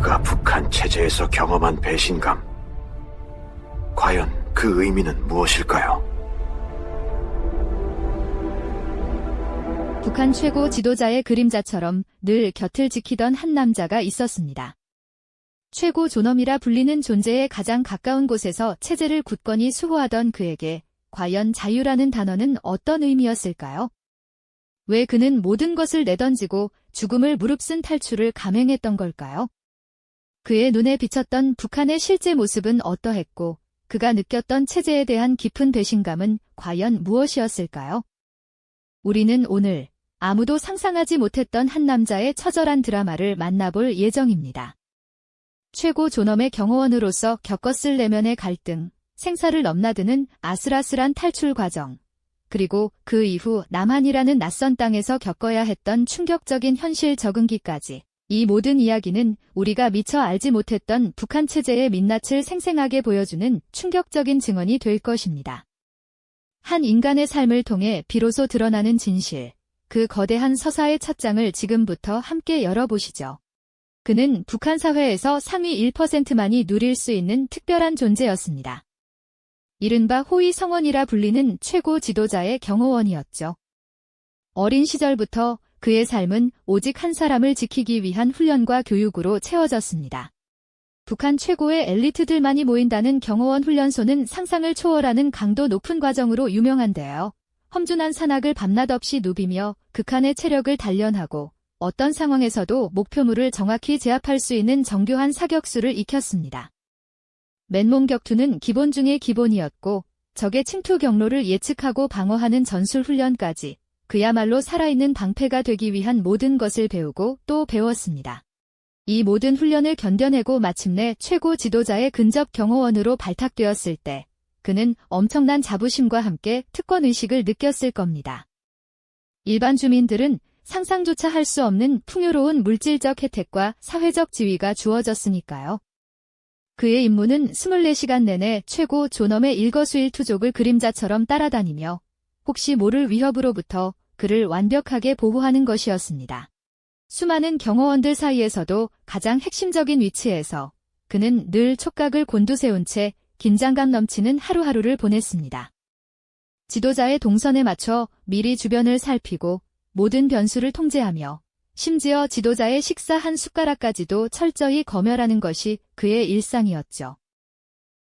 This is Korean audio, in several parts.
그가 북한 체제에서 경험한 배신감, 과연 그 의미는 무엇일까요? 북한 최고 지도자의 그림자처럼 늘 곁을 지키던 한 남자가 있었습니다. 최고 존엄이라 불리는 존재에 가장 가까운 곳에서 체제를 굳건히 수호하던 그에게 과연 자유라는 단어는 어떤 의미였을까요? 왜 그는 모든 것을 내던지고 죽음을 무릅쓴 탈출을 감행했던 걸까요? 그의 눈에 비쳤던 북한의 실제 모습은 어떠했고 그가 느꼈던 체제에 대한 깊은 배신감은 과연 무엇이었을까요? 우리는 오늘 아무도 상상하지 못했던 한 남자의 처절한 드라마를 만나볼 예정입니다. 최고 존엄의 경호원으로서 겪었을 내면의 갈등, 생사를 넘나드는 아슬아슬한 탈출 과정, 그리고 그 이후 남한이라는 낯선 땅에서 겪어야 했던 충격적인 현실 적응기까지, 이 모든 이야기는 우리가 미처 알지 못했던 북한 체제의 민낯을 생생하게 보여주는 충격적인 증언이 될 것입니다. 한 인간의 삶을 통해 비로소 드러나는 진실, 그 거대한 서사의 첫 장을 지금부터 함께 열어보시죠. 그는 북한 사회에서 상위 1%만이 누릴 수 있는 특별한 존재였습니다. 이른바 호위 성원이라 불리는 최고 지도자의 경호원이었죠. 어린 시절부터 그의 삶은 오직 한 사람을 지키기 위한 훈련과 교육으로 채워졌습니다. 북한 최고의 엘리트들만이 모인다는 경호원 훈련소는 상상을 초월하는 강도 높은 과정으로 유명한데요. 험준한 산악을 밤낮 없이 누비며 극한의 체력을 단련하고 어떤 상황에서도 목표물을 정확히 제압할 수 있는 정교한 사격수를 익혔습니다. 맨몸 격투는 기본 중의 기본이었고 적의 침투 경로를 예측하고 방어하는 전술 훈련까지 그야말로 살아있는 방패가 되기 위한 모든 것을 배우고 또 배웠습니다. 이 모든 훈련을 견뎌내고 마침내 최고 지도자의 근접 경호원으로 발탁되었을 때 그는 엄청난 자부심과 함께 특권의식을 느꼈을 겁니다. 일반 주민들은 상상조차 할 수 없는 풍요로운 물질적 혜택과 사회적 지위가 주어졌으니까요. 그의 임무는 24시간 내내 최고 존엄의 일거수일투족을 그림자처럼 따라다니며 혹시 모를 위협으로부터 그를 완벽하게 보호하는 것이었습니다. 수많은 경호원들 사이에서도 가장 핵심적인 위치에서 그는 늘 촉각을 곤두세운 채 긴장감 넘치는 하루하루를 보냈습니다. 지도자의 동선에 맞춰 미리 주변을 살피고 모든 변수를 통제하며 심지어 지도자의 식사 한 숟가락까지도 철저히 검열하는 것이 그의 일상이었죠.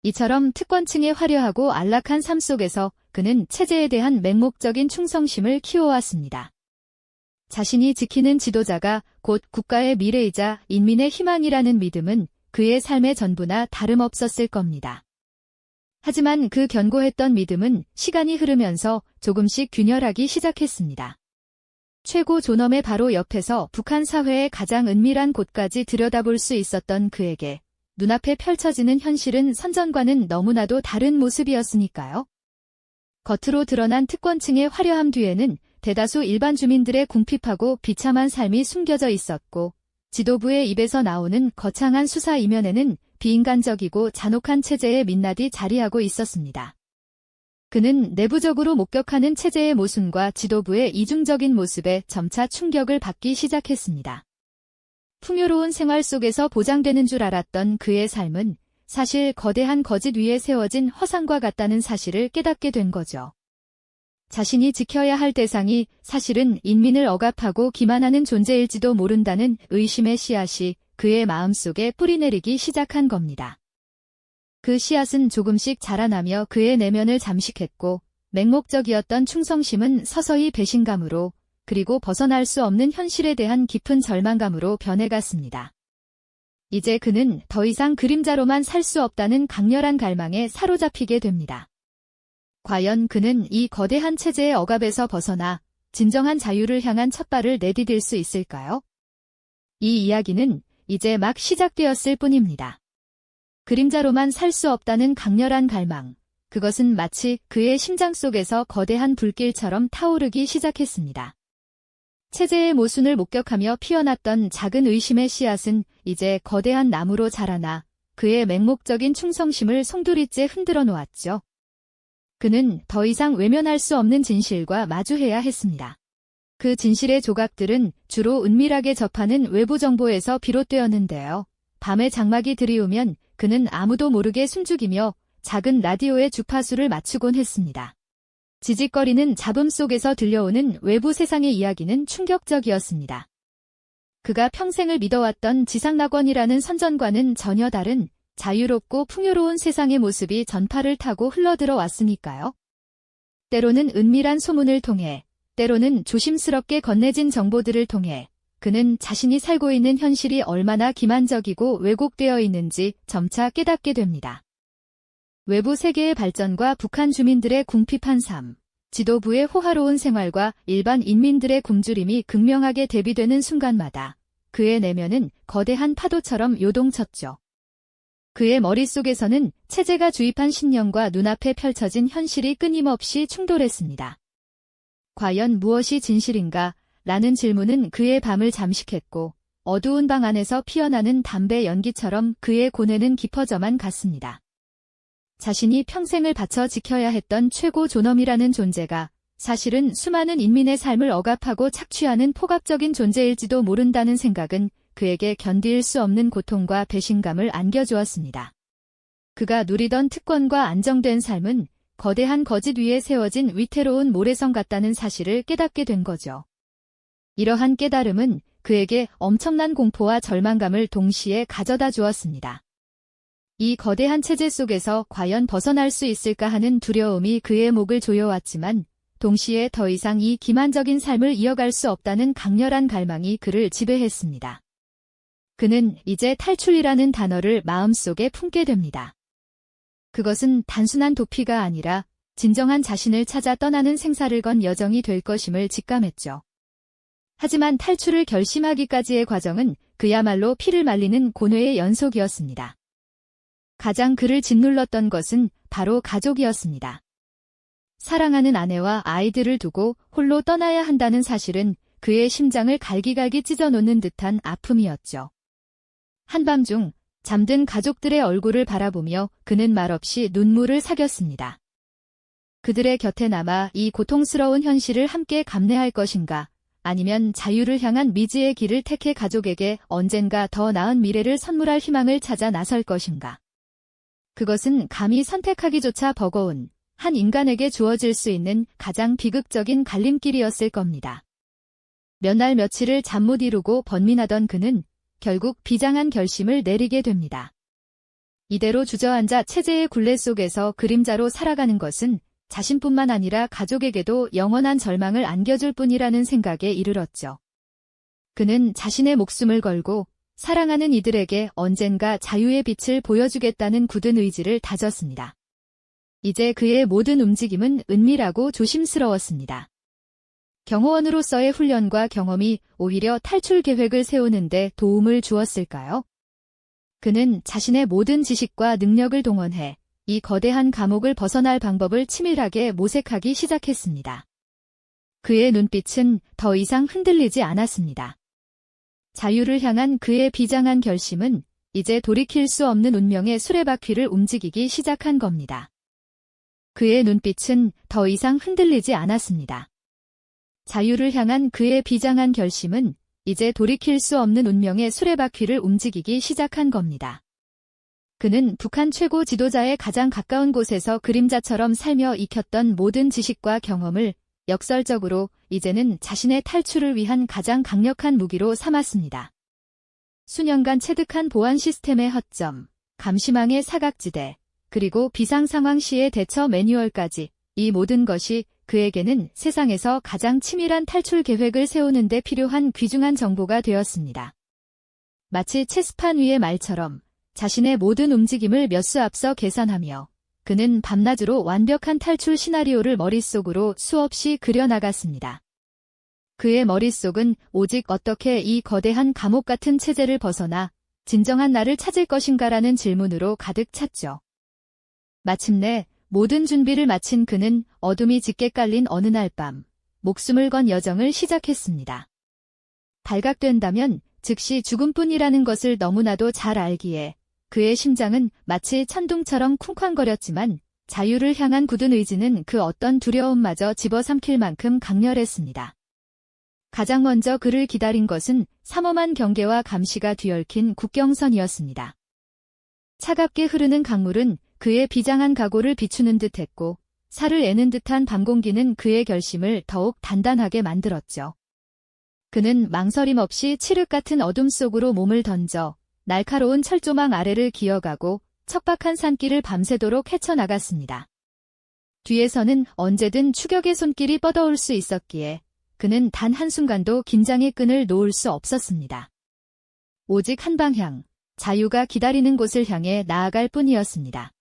이처럼 특권층의 화려하고 안락한 삶 속에서 그는 체제에 대한 맹목적인 충성심을 키워왔습니다. 자신이 지키는 지도자가 곧 국가의 미래이자 인민의 희망이라는 믿음은 그의 삶의 전부나 다름없었을 겁니다. 하지만 그 견고했던 믿음은 시간이 흐르면서 조금씩 균열하기 시작했습니다. 최고 존엄의 바로 옆에서 북한 사회의 가장 은밀한 곳까지 들여다볼 수 있었던 그에게 눈앞에 펼쳐지는 현실은 선전과는 너무나도 다른 모습이었으니까요. 겉으로 드러난 특권층의 화려함 뒤에는 대다수 일반 주민들의 궁핍하고 비참한 삶이 숨겨져 있었고 지도부의 입에서 나오는 거창한 수사 이면에는 비인간적이고 잔혹한 체제의 민낯이 자리하고 있었습니다. 그는 내부적으로 목격하는 체제의 모순과 지도부의 이중적인 모습에 점차 충격을 받기 시작했습니다. 풍요로운 생활 속에서 보장되는 줄 알았던 그의 삶은 사실 거대한 거짓 위에 세워진 허상과 같다는 사실을 깨닫게 된 거죠. 자신이 지켜야 할 대상이 사실은 인민을 억압하고 기만하는 존재일지도 모른다는 의심의 씨앗이 그의 마음속에 뿌리내리기 시작한 겁니다. 그 씨앗은 조금씩 자라나며 그의 내면을 잠식했고 맹목적이었던 충성심은 서서히 배신감으로 그리고 벗어날 수 없는 현실에 대한 깊은 절망감으로 변해갔습니다. 이제 그는 더 이상 그림자로만 살 수 없다는 강렬한 갈망에 사로잡히게 됩니다. 과연 그는 이 거대한 체제의 억압에서 벗어나 진정한 자유를 향한 첫발을 내디딜 수 있을까요? 이 이야기는 이제 막 시작되었을 뿐입니다. 그림자로만 살 수 없다는 강렬한 갈망, 그것은 마치 그의 심장 속에서 거대한 불길처럼 타오르기 시작했습니다. 체제의 모순을 목격하며 피어났던 작은 의심의 씨앗은 이제 거대한 나무로 자라나 그의 맹목적인 충성심을 송두리째 흔들어 놓았죠. 그는 더 이상 외면할 수 없는 진실과 마주해야 했습니다. 그 진실의 조각들은 주로 은밀하게 접하는 외부 정보에서 비롯되었는데요. 밤에 장막이 들이오면 그는 아무도 모르게 숨죽이며 작은 라디오의 주파수를 맞추곤 했습니다. 지직거리는 잡음 속에서 들려오는 외부 세상의 이야기는 충격적이었습니다. 그가 평생을 믿어왔던 지상낙원이라는 선전과는 전혀 다른 자유롭고 풍요로운 세상의 모습이 전파를 타고 흘러들어 왔으니까요. 때로는 은밀한 소문을 통해, 때로는 조심스럽게 건네진 정보들을 통해 그는 자신이 살고 있는 현실이 얼마나 기만적이고 왜곡되어 있는지 점차 깨닫게 됩니다. 외부 세계의 발전과 북한 주민들의 궁핍한 삶, 지도부의 호화로운 생활과 일반 인민들의 굶주림이 극명하게 대비되는 순간마다 그의 내면은 거대한 파도처럼 요동쳤죠. 그의 머릿속에서는 체제가 주입한 신념과 눈앞에 펼쳐진 현실이 끊임없이 충돌했습니다. 과연 무엇이 진실인가? 라는 질문은 그의 밤을 잠식했고 어두운 방 안에서 피어나는 담배 연기처럼 그의 고뇌는 깊어져만 갔습니다. 자신이 평생을 바쳐 지켜야 했던 최고 존엄이라는 존재가 사실은 수많은 인민의 삶을 억압하고 착취하는 폭압적인 존재일지도 모른다는 생각은 그에게 견딜 수 없는 고통과 배신감을 안겨주었습니다. 그가 누리던 특권과 안정된 삶은 거대한 거짓 위에 세워진 위태로운 모래성 같다는 사실을 깨닫게 된 거죠. 이러한 깨달음은 그에게 엄청난 공포와 절망감을 동시에 가져다 주었습니다. 이 거대한 체제 속에서 과연 벗어날 수 있을까 하는 두려움이 그의 목을 조여왔지만 동시에 더 이상 이 기만적인 삶을 이어갈 수 없다는 강렬한 갈망이 그를 지배했습니다. 그는 이제 탈출이라는 단어를 마음속에 품게 됩니다. 그것은 단순한 도피가 아니라 진정한 자신을 찾아 떠나는 생사를 건 여정이 될 것임을 직감했죠. 하지만 탈출을 결심하기까지의 과정은 그야말로 피를 말리는 고뇌의 연속이었습니다. 가장 그를 짓눌렀던 것은 바로 가족이었습니다. 사랑하는 아내와 아이들을 두고 홀로 떠나야 한다는 사실은 그의 심장을 갈기갈기 찢어놓는 듯한 아픔이었죠. 한밤중 잠든 가족들의 얼굴을 바라보며 그는 말없이 눈물을 삭였습니다. 그들의 곁에 남아 이 고통스러운 현실을 함께 감내할 것인가, 아니면 자유를 향한 미지의 길을 택해 가족에게 언젠가 더 나은 미래를 선물할 희망을 찾아 나설 것인가. 그것은 감히 선택하기조차 버거운 한 인간에게 주어질 수 있는 가장 비극적인 갈림길이었을 겁니다. 몇 날 며칠을 잠 못 이루고 번민하던 그는 결국 비장한 결심을 내리게 됩니다. 이대로 주저앉아 체제의 굴레 속에서 그림자로 살아가는 것은 자신뿐만 아니라 가족에게도 영원한 절망을 안겨줄 뿐이라는 생각에 이르렀죠. 그는 자신의 목숨을 걸고 사랑하는 이들에게 언젠가 자유의 빛을 보여주겠다는 굳은 의지를 다졌습니다. 이제 그의 모든 움직임은 은밀하고 조심스러웠습니다. 경호원으로서의 훈련과 경험이 오히려 탈출 계획을 세우는 데 도움을 주었을까요? 그는 자신의 모든 지식과 능력을 동원해 이 거대한 감옥을 벗어날 방법을 치밀하게 모색하기 시작했습니다. 그의 눈빛은 더 이상 흔들리지 않았습니다. 자유를 향한 그의 비장한 결심은 이제 돌이킬 수 없는 운명의 수레바퀴를 움직이기 시작한 겁니다. 그의 눈빛은 더 이상 흔들리지 않았습니다. 자유를 향한 그의 비장한 결심은 이제 돌이킬 수 없는 운명의 수레바퀴를 움직이기 시작한 겁니다. 그는 북한 최고 지도자의 가장 가까운 곳에서 그림자처럼 살며 익혔던 모든 지식과 경험을 역설적으로 이제는 자신의 탈출을 위한 가장 강력한 무기로 삼았습니다. 수년간 체득한 보안 시스템의 허점, 감시망의 사각지대, 그리고 비상상황 시의 대처 매뉴얼까지 이 모든 것이 그에게는 세상에서 가장 치밀한 탈출 계획을 세우는 데 필요한 귀중한 정보가 되었습니다. 마치 체스판 위의 말처럼 자신의 모든 움직임을 몇 수 앞서 계산하며 그는 밤낮으로 완벽한 탈출 시나리오를 머릿속으로 수없이 그려나갔습니다. 그의 머릿속은 오직 어떻게 이 거대한 감옥 같은 체제를 벗어나 진정한 나를 찾을 것인가라는 질문으로 가득 찼죠. 마침내 모든 준비를 마친 그는 어둠이 짙게 깔린 어느 날 밤, 목숨을 건 여정을 시작했습니다. 발각된다면 즉시 죽음뿐이라는 것을 너무나도 잘 알기에 그의 심장은 마치 천둥처럼 쿵쾅거렸지만 자유를 향한 굳은 의지는 그 어떤 두려움마저 집어삼킬 만큼 강렬했습니다. 가장 먼저 그를 기다린 것은 삼엄한 경계와 감시가 뒤얽힌 국경선이었습니다. 차갑게 흐르는 강물은 그의 비장한 각오를 비추는 듯했고 살을 애는 듯한 밤공기는 그의 결심을 더욱 단단하게 만들었죠. 그는 망설임 없이 칠흑 같은 어둠 속으로 몸을 던져 날카로운 철조망 아래를 기어가고 척박한 산길을 밤새도록 헤쳐나갔습니다. 뒤에서는 언제든 추격의 손길이 뻗어올 수 있었기에 그는 단 한순간도 긴장의 끈을 놓을 수 없었습니다. 오직 한 방향, 자유가 기다리는 곳을 향해 나아갈 뿐이었습니다.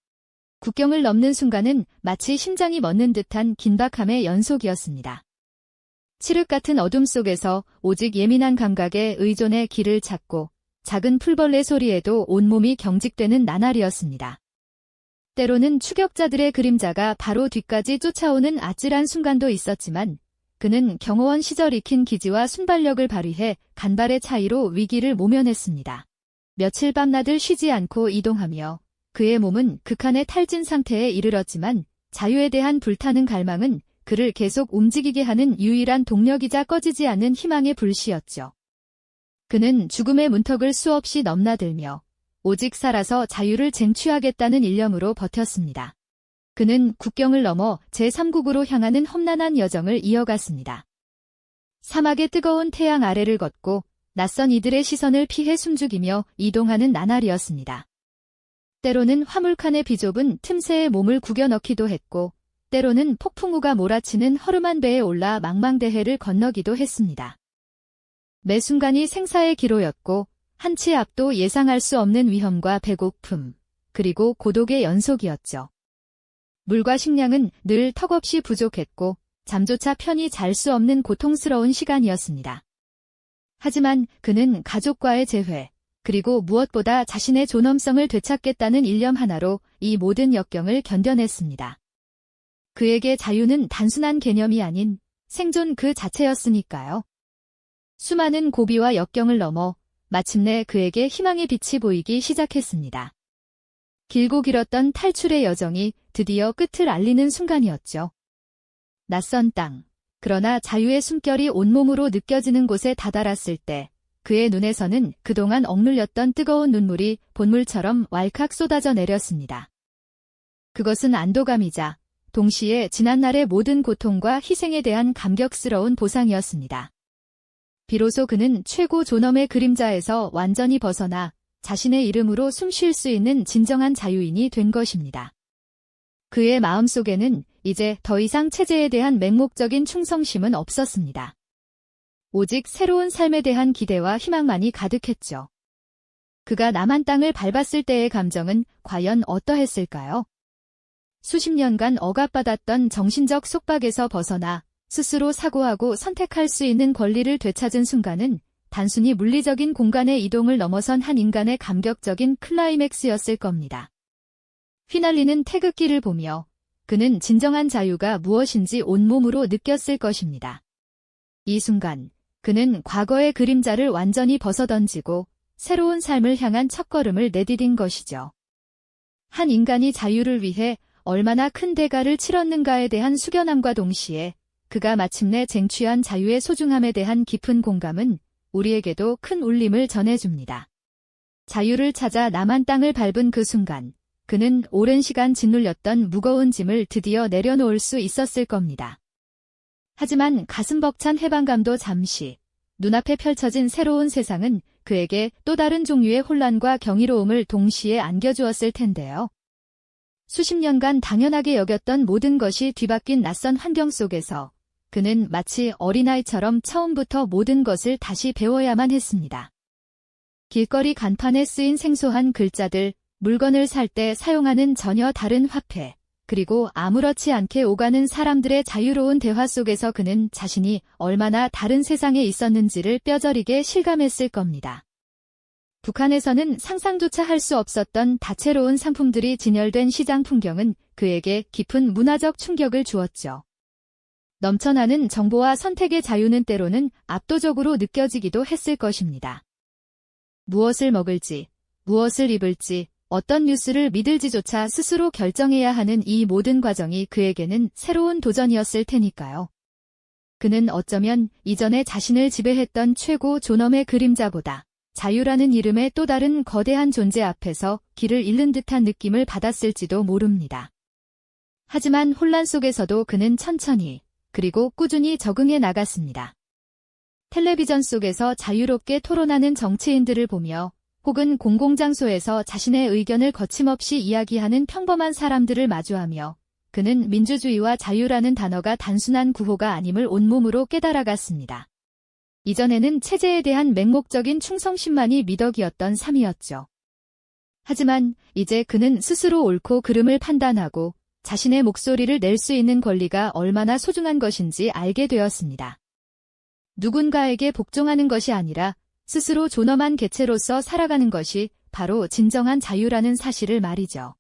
국경을 넘는 순간은 마치 심장이 멎는 듯한 긴박함의 연속이었습니다. 칠흑 같은 어둠 속에서 오직 예민한 감각에 의존해 길을 찾고 작은 풀벌레 소리에도 온몸이 경직되는 나날이었습니다. 때로는 추격자들의 그림자가 바로 뒤까지 쫓아오는 아찔한 순간도 있었지만 그는 경호원 시절 익힌 기지와 순발력을 발휘해 간발의 차이로 위기를 모면했습니다. 며칠 밤낮을 쉬지 않고 이동하며 그의 몸은 극한의 탈진 상태에 이르렀지만 자유에 대한 불타는 갈망은 그를 계속 움직이게 하는 유일한 동력이자 꺼지지 않는 희망의 불씨였죠. 그는 죽음의 문턱을 수없이 넘나들며 오직 살아서 자유를 쟁취하겠다는 일념으로 버텼습니다. 그는 국경을 넘어 제3국으로 향하는 험난한 여정을 이어갔습니다. 사막의 뜨거운 태양 아래를 걷고 낯선 이들의 시선을 피해 숨죽이며 이동하는 나날이었습니다. 때로는 화물칸의 비좁은 틈새에 몸을 구겨 넣기도 했고 때로는 폭풍우가 몰아치는 허름한 배에 올라 망망대해를 건너기도 했습니다. 매 순간이 생사의 기로였고 한치 앞도 예상할 수 없는 위험과 배고픔, 그리고 고독의 연속이었죠. 물과 식량은 늘 턱없이 부족했고 잠조차 편히 잘 수 없는 고통스러운 시간이었습니다. 하지만 그는 가족과의 재회, 그리고 무엇보다 자신의 존엄성을 되찾겠다는 일념 하나로 이 모든 역경을 견뎌냈습니다. 그에게 자유는 단순한 개념이 아닌 생존 그 자체였으니까요. 수많은 고비와 역경을 넘어 마침내 그에게 희망의 빛이 보이기 시작했습니다. 길고 길었던 탈출의 여정이 드디어 끝을 알리는 순간이었죠. 낯선 땅, 그러나 자유의 숨결이 온몸으로 느껴지는 곳에 다다랐을 때 그의 눈에서는 그동안 억눌렸던 뜨거운 눈물이 본물처럼 왈칵 쏟아져 내렸습니다. 그것은 안도감이자 동시에 지난날의 모든 고통과 희생에 대한 감격스러운 보상이었습니다. 비로소 그는 최고 존엄의 그림자에서 완전히 벗어나 자신의 이름으로 숨 쉴 수 있는 진정한 자유인이 된 것입니다. 그의 마음속에는 이제 더 이상 체제에 대한 맹목적인 충성심은 없었습니다. 오직 새로운 삶에 대한 기대와 희망만이 가득했죠. 그가 남한 땅을 밟았을 때의 감정은 과연 어떠했을까요? 수십 년간 억압받았던 정신적 속박에서 벗어나 스스로 사고하고 선택할 수 있는 권리를 되찾은 순간은 단순히 물리적인 공간의 이동을 넘어선 한 인간의 감격적인 클라이맥스였을 겁니다. 휘날리는 태극기를 보며 그는 진정한 자유가 무엇인지 온몸으로 느꼈을 것입니다. 이 순간 그는 과거의 그림자를 완전히 벗어던지고 새로운 삶을 향한 첫걸음을 내디딘 것이죠. 한 인간이 자유를 위해 얼마나 큰 대가를 치렀는가에 대한 숙연함과 동시에 그가 마침내 쟁취한 자유의 소중함에 대한 깊은 공감은 우리에게도 큰 울림을 전해줍니다. 자유를 찾아 남한 땅을 밟은 그 순간, 그는 오랜 시간 짓눌렸던 무거운 짐을 드디어 내려놓을 수 있었을 겁니다. 하지만 가슴 벅찬 해방감도 잠시, 눈앞에 펼쳐진 새로운 세상은 그에게 또 다른 종류의 혼란과 경이로움을 동시에 안겨주었을 텐데요. 수십 년간 당연하게 여겼던 모든 것이 뒤바뀐 낯선 환경 속에서 그는 마치 어린아이처럼 처음부터 모든 것을 다시 배워야만 했습니다. 길거리 간판에 쓰인 생소한 글자들, 물건을 살 때 사용하는 전혀 다른 화폐, 그리고 아무렇지 않게 오가는 사람들의 자유로운 대화 속에서 그는 자신이 얼마나 다른 세상에 있었는지를 뼈저리게 실감했을 겁니다. 북한에서는 상상조차 할 수 없었던 다채로운 상품들이 진열된 시장 풍경은 그에게 깊은 문화적 충격을 주었죠. 넘쳐나는 정보와 선택의 자유는 때로는 압도적으로 느껴지기도 했을 것입니다. 무엇을 먹을지, 무엇을 입을지, 어떤 뉴스를 믿을지조차 스스로 결정해야 하는 이 모든 과정이 그에게는 새로운 도전이었을 테니까요. 그는 어쩌면 이전에 자신을 지배했던 최고 존엄의 그림자보다 자유라는 이름의 또 다른 거대한 존재 앞에서 길을 잃는 듯한 느낌을 받았을지도 모릅니다. 하지만 혼란 속에서도 그는 천천히 그리고 꾸준히 적응해 나갔습니다. 텔레비전 속에서 자유롭게 토론하는 정치인들을 보며 혹은 공공장소에서 자신의 의견을 거침없이 이야기하는 평범한 사람들을 마주하며 그는 민주주의와 자유라는 단어가 단순한 구호가 아님을 온몸으로 깨달아갔습니다. 이전에는 체제에 대한 맹목적인 충성심만이 미덕이었던 삶이었죠. 하지만 이제 그는 스스로 옳고 그름을 판단하고 자신의 목소리를 낼 수 있는 권리가 얼마나 소중한 것인지 알게 되었습니다. 누군가에게 복종하는 것이 아니라 스스로 존엄한 개체로서 살아가는 것이 바로 진정한 자유라는 사실을 말이죠.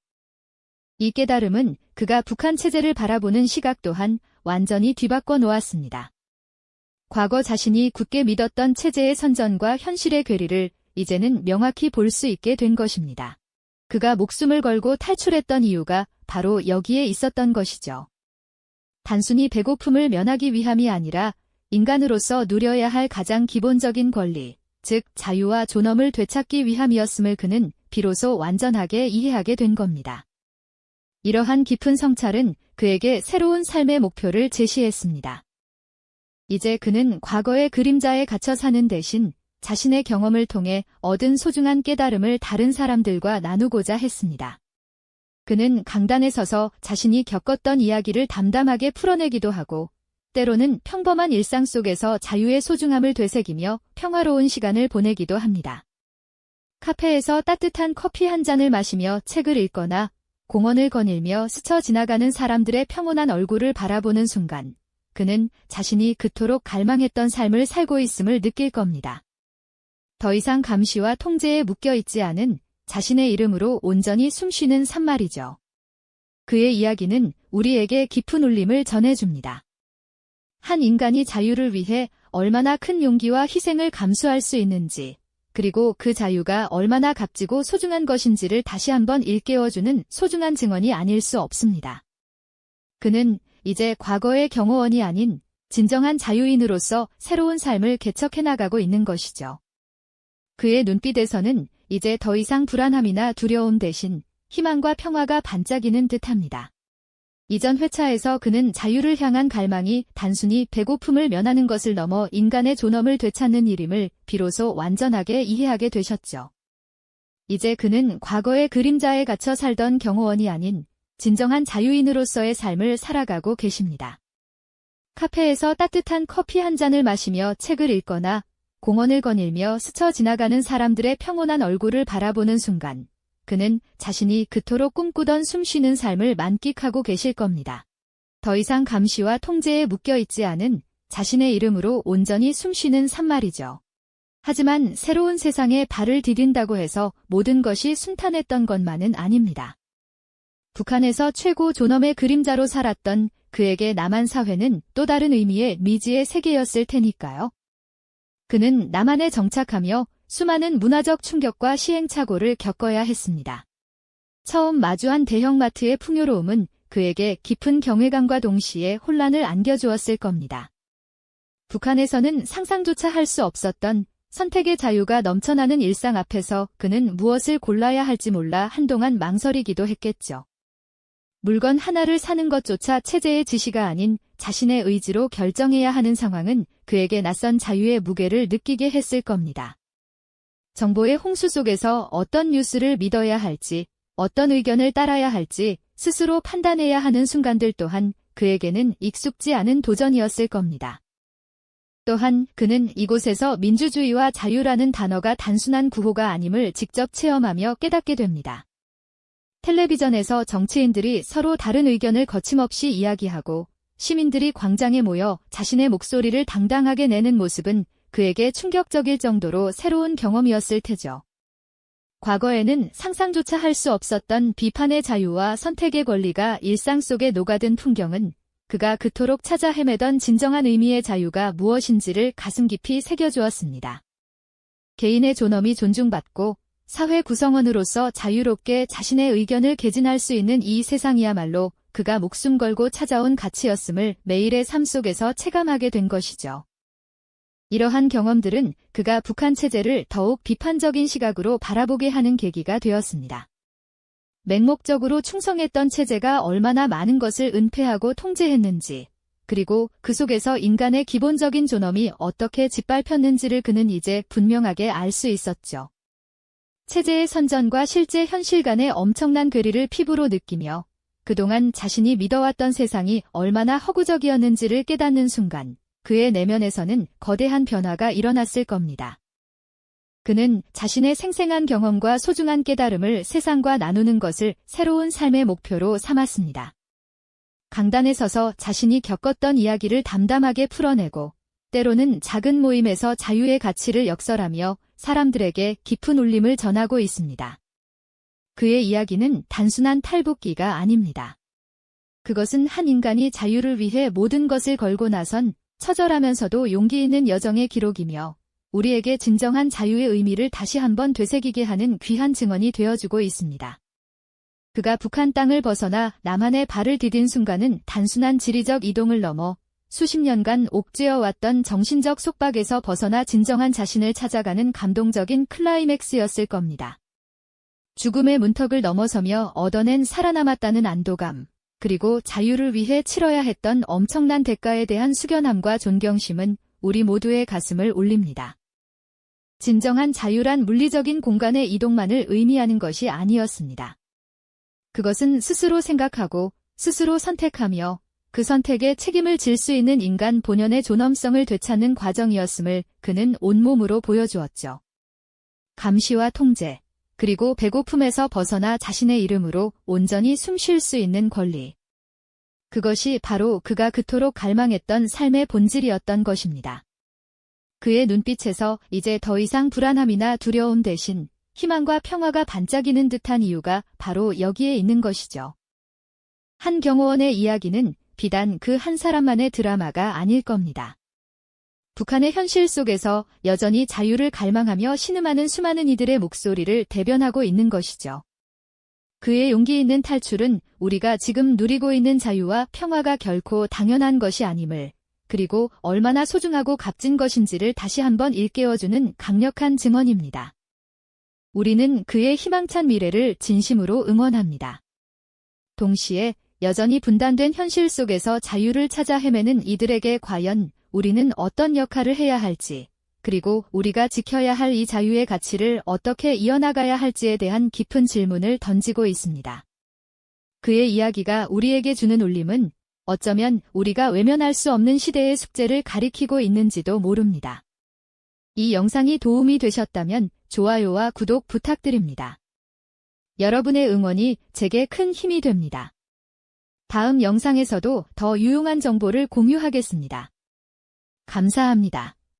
이 깨달음은 그가 북한 체제를 바라보는 시각 또한 완전히 뒤바꿔 놓았습니다. 과거 자신이 굳게 믿었던 체제의 선전과 현실의 괴리를 이제는 명확히 볼 수 있게 된 것입니다. 그가 목숨을 걸고 탈출했던 이유가 바로 여기에 있었던 것이죠. 단순히 배고픔을 면하기 위함이 아니라 인간으로서 누려야 할 가장 기본적인 권리, 즉 자유와 존엄을 되찾기 위함이었음을 그는 비로소 완전하게 이해하게 된 겁니다. 이러한 깊은 성찰은 그에게 새로운 삶의 목표를 제시했습니다. 이제 그는 과거의 그림자에 갇혀 사는 대신 자신의 경험을 통해 얻은 소중한 깨달음을 다른 사람들과 나누고자 했습니다. 그는 강단에 서서 자신이 겪었던 이야기를 담담하게 풀어내기도 하고 때로는 평범한 일상 속에서 자유의 소중함을 되새기며 평화로운 시간을 보내기도 합니다. 카페에서 따뜻한 커피 한 잔을 마시며 책을 읽거나 공원을 거닐며 스쳐 지나가는 사람들의 평온한 얼굴을 바라보는 순간 그는 자신이 그토록 갈망했던 삶을 살고 있음을 느낄 겁니다. 더 이상 감시와 통제에 묶여있지 않은 자신의 이름으로 온전히 숨쉬는 삶 말이죠. 그의 이야기는 우리에게 깊은 울림을 전해줍니다. 한 인간이 자유를 위해 얼마나 큰 용기와 희생을 감수할 수 있는지, 그리고 그 자유가 얼마나 값지고 소중한 것인지를 다시 한번 일깨워주는 소중한 증언이 아닐 수 없습니다. 그는 이제 과거의 경호원이 아닌 진정한 자유인으로서 새로운 삶을 개척해 나가고 있는 것이죠. 그의 눈빛에서는 이제 더 이상 불안함이나 두려움 대신 희망과 평화가 반짝이는 듯합니다. 이전 회차에서 그는 자유를 향한 갈망이 단순히 배고픔을 면하는 것을 넘어 인간의 존엄을 되찾는 일임을 비로소 완전하게 이해하게 되셨죠. 이제 그는 과거의 그림자에 갇혀 살던 경호원이 아닌 진정한 자유인으로서의 삶을 살아가고 계십니다. 카페에서 따뜻한 커피 한 잔을 마시며 책을 읽거나 공원을 거닐며 스쳐 지나가는 사람들의 평온한 얼굴을 바라보는 순간 그는 자신이 그토록 꿈꾸던 숨쉬는 삶을 만끽하고 계실 겁니다. 더 이상 감시와 통제에 묶여있지 않은 자신의 이름으로 온전히 숨쉬는 삶 말이죠. 하지만 새로운 세상에 발을 디딘다고 해서 모든 것이 순탄했던 것만은 아닙니다. 북한에서 최고 존엄의 그림자로 살았던 그에게 남한 사회는 또 다른 의미의 미지의 세계였을 테니까요. 그는 남한에 정착하며 수많은 문화적 충격과 시행착오를 겪어야 했습니다. 처음 마주한 대형마트의 풍요로움은 그에게 깊은 경외감과 동시에 혼란을 안겨주었을 겁니다. 북한에서는 상상조차 할 수 없었던 선택의 자유가 넘쳐나는 일상 앞에서 그는 무엇을 골라야 할지 몰라 한동안 망설이기도 했겠죠. 물건 하나를 사는 것조차 체제의 지시가 아닌 자신의 의지로 결정해야 하는 상황은 그에게 낯선 자유의 무게를 느끼게 했을 겁니다. 정보의 홍수 속에서 어떤 뉴스를 믿어야 할지, 어떤 의견을 따라야 할지 스스로 판단해야 하는 순간들 또한 그에게는 익숙지 않은 도전이었을 겁니다. 또한 그는 이곳에서 민주주의와 자유라는 단어가 단순한 구호가 아님을 직접 체험하며 깨닫게 됩니다. 텔레비전에서 정치인들이 서로 다른 의견을 거침없이 이야기하고 시민들이 광장에 모여 자신의 목소리를 당당하게 내는 모습은 그에게 충격적일 정도로 새로운 경험이었을 테죠. 과거에는 상상조차 할 수 없었던 비판의 자유와 선택의 권리가 일상 속에 녹아든 풍경은 그가 그토록 찾아 헤매던 진정한 의미의 자유가 무엇인지를 가슴 깊이 새겨주었습니다. 개인의 존엄이 존중받고 사회 구성원으로서 자유롭게 자신의 의견을 개진할 수 있는 이 세상이야말로 그가 목숨 걸고 찾아온 가치였음을 매일의 삶 속에서 체감하게 된 것이죠. 이러한 경험들은 그가 북한 체제를 더욱 비판적인 시각으로 바라보게 하는 계기가 되었습니다. 맹목적으로 충성했던 체제가 얼마나 많은 것을 은폐하고 통제했는지, 그리고 그 속에서 인간의 기본적인 존엄이 어떻게 짓밟혔는지를 그는 이제 분명하게 알 수 있었죠. 체제의 선전과 실제 현실 간의 엄청난 괴리를 피부로 느끼며 그동안 자신이 믿어왔던 세상이 얼마나 허구적이었는지를 깨닫는 순간 그의 내면에서는 거대한 변화가 일어났을 겁니다. 그는 자신의 생생한 경험과 소중한 깨달음을 세상과 나누는 것을 새로운 삶의 목표로 삼았습니다. 강단에 서서 자신이 겪었던 이야기를 담담하게 풀어내고 때로는 작은 모임에서 자유의 가치를 역설하며 사람들에게 깊은 울림을 전하고 있습니다. 그의 이야기는 단순한 탈북기가 아닙니다. 그것은 한 인간이 자유를 위해 모든 것을 걸고 나선 처절하면서도 용기 있는 여정의 기록이며 우리에게 진정한 자유의 의미를 다시 한번 되새기게 하는 귀한 증언이 되어주고 있습니다. 그가 북한 땅을 벗어나 남한에 발을 디딘 순간은 단순한 지리적 이동을 넘어 수십 년간 옥죄어왔던 정신적 속박에서 벗어나 진정한 자신을 찾아가는 감동적인 클라이맥스였을 겁니다. 죽음의 문턱을 넘어서며 얻어낸 살아남았다는 안도감, 그리고 자유를 위해 치러야 했던 엄청난 대가에 대한 숙연함과 존경심은 우리 모두의 가슴을 울립니다. 진정한 자유란 물리적인 공간의 이동만을 의미하는 것이 아니었습니다. 그것은 스스로 생각하고 스스로 선택하며 그 선택에 책임을 질 수 있는 인간 본연의 존엄성을 되찾는 과정이었음을 그는 온몸으로 보여주었죠. 감시와 통제, 그리고 배고픔에서 벗어나 자신의 이름으로 온전히 숨 쉴 수 있는 권리. 그것이 바로 그가 그토록 갈망했던 삶의 본질이었던 것입니다. 그의 눈빛에서 이제 더 이상 불안함이나 두려움 대신 희망과 평화가 반짝이는 듯한 이유가 바로 여기에 있는 것이죠. 한 경호원의 이야기는 비단 그 한 사람만의 드라마가 아닐 겁니다. 북한의 현실 속에서 여전히 자유를 갈망하며 신음하는 수많은 이들의 목소리를 대변하고 있는 것이죠. 그의 용기 있는 탈출은 우리가 지금 누리고 있는 자유와 평화가 결코 당연한 것이 아님을, 그리고 얼마나 소중하고 값진 것인지를 다시 한번 일깨워주는 강력한 증언입니다. 우리는 그의 희망찬 미래를 진심으로 응원합니다. 동시에 여전히 분단된 현실 속에서 자유를 찾아 헤매는 이들에게 과연 우리는 어떤 역할을 해야 할지, 그리고 우리가 지켜야 할 이 자유의 가치를 어떻게 이어나가야 할지에 대한 깊은 질문을 던지고 있습니다. 그의 이야기가 우리에게 주는 울림은 어쩌면 우리가 외면할 수 없는 시대의 숙제를 가리키고 있는지도 모릅니다. 이 영상이 도움이 되셨다면 좋아요와 구독 부탁드립니다. 여러분의 응원이 제게 큰 힘이 됩니다. 다음 영상에서도 더 유용한 정보를 공유하겠습니다. 감사합니다.